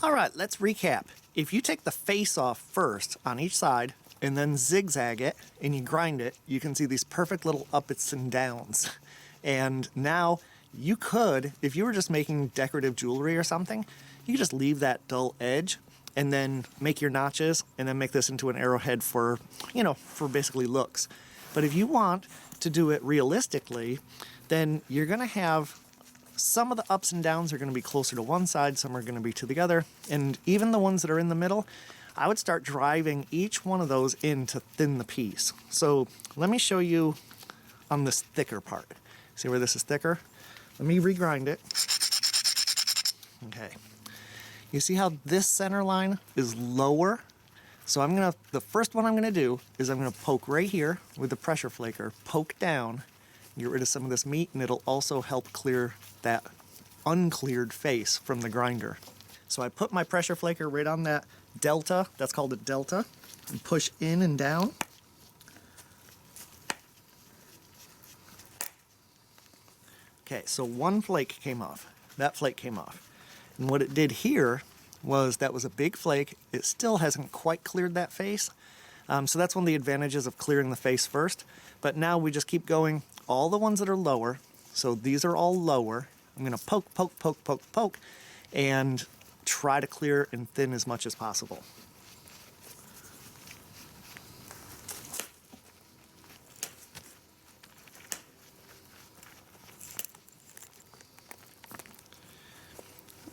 All right, let's recap. If you take the face off first on each side and then zigzag it and you grind it, you can see these perfect little ups and downs. And now you could, if you were just making decorative jewelry or something, you could just leave that dull edge and then make your notches and then make this into an arrowhead for, for basically looks. But if you want to do it realistically, then you're gonna have some of the ups and downs are gonna be closer to one side, some are gonna be to the other, and even the ones that are in the middle, I would start driving each one of those in to thin the piece. So let me show you on this thicker part. See where this is thicker? Let me regrind it. Okay. You see how this center line is lower? So the first one I'm gonna do is I'm gonna poke right here with the pressure flaker, poke down, get rid of some of this meat, and it'll also help clear that uncleared face from the grinder. So I put my pressure flaker right on that delta, that's called a delta, and push in and down. Okay, so one flake came off. That flake came off. And what it did here was that was a big flake. It still hasn't quite cleared that face. So that's one of the advantages of clearing the face first. But now we just keep going. All the ones that are lower, so these are all lower. I'm gonna poke, poke, poke, poke, poke, and try to clear and thin as much as possible.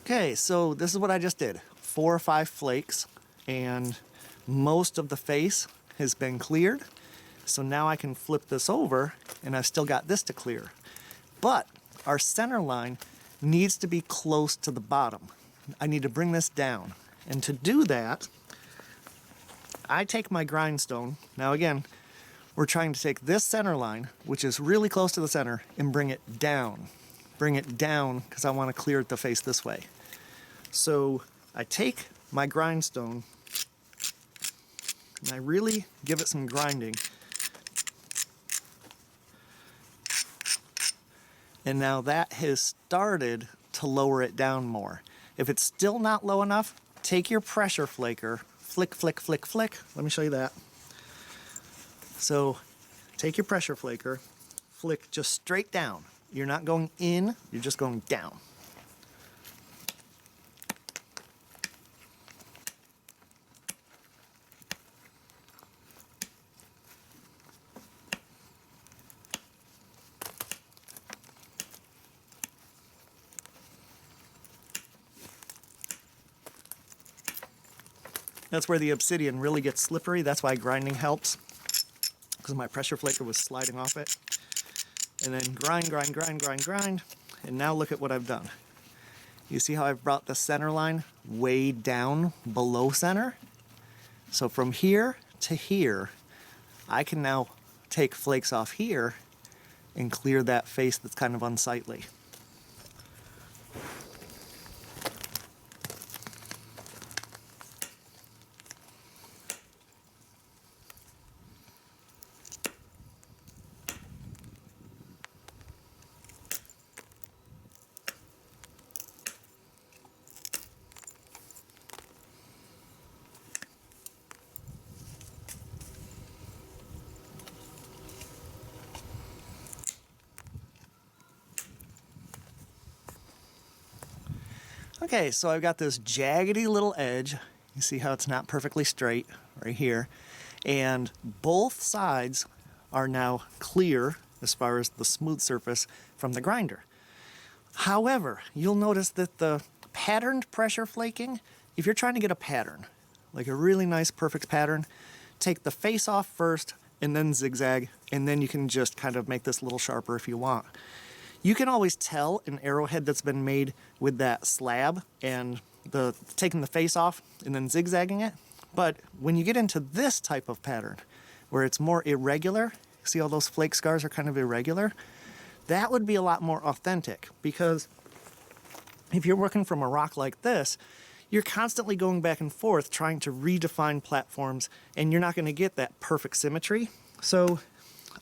Okay, so this is what I just did. 4 or 5 flakes, and most of the face has been cleared. So now I can flip this over, and I've still got this to clear. But our center line needs to be close to the bottom. I need to bring this down. And to do that, I take my grindstone. Now again, we're trying to take this center line, which is really close to the center, and bring it down. Bring it down, because I want to clear the face this way. So I take my grindstone, and I really give it some grinding. And now that has started to lower it down more. If it's still not low enough, take your pressure flaker, flick, flick, flick, flick. Let me show you that. So take your pressure flaker, flick just straight down. You're not going in, you're just going down. That's where the obsidian really gets slippery. That's why grinding helps, because my pressure flaker was sliding off it. And then grind, grind, grind, grind, grind. And now look at what I've done. You see how I've brought the center line way down below center? So from here to here, I can now take flakes off here and clear that face that's kind of unsightly. Okay, so I've got this jaggedy little edge. You see how it's not perfectly straight right here. And both sides are now clear as far as the smooth surface from the grinder. However, you'll notice that the patterned pressure flaking, if you're trying to get a pattern, like a really nice perfect pattern, take the face off first and then zigzag, and then you can just kind of make this a little sharper if you want. You can always tell an arrowhead that's been made with that slab and taking the face off and then zigzagging it. But when you get into this type of pattern, where it's more irregular, see all those flake scars are kind of irregular, that would be a lot more authentic, because if you're working from a rock like this, you're constantly going back and forth trying to redefine platforms, and you're not going to get that perfect symmetry. So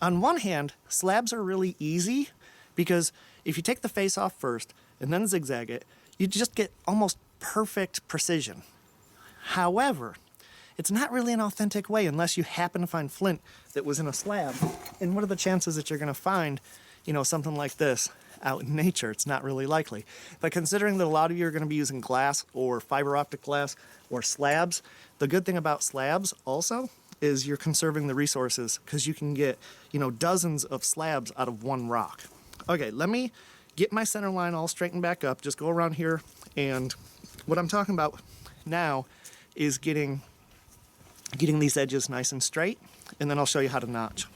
on one hand, slabs are really easy, because if you take the face off first and then zigzag it, you just get almost perfect precision. However, it's not really an authentic way unless you happen to find flint that was in a slab. And what are the chances that you're going to find, something like this out in nature? It's not really likely. But considering that a lot of you are going to be using glass or fiber optic glass or slabs, the good thing about slabs also is you're conserving the resources because you can get, dozens of slabs out of one rock. Okay, let me get my center line all straightened back up. Just go around here, and what I'm talking about now is getting these edges nice and straight, and then I'll show you how to notch.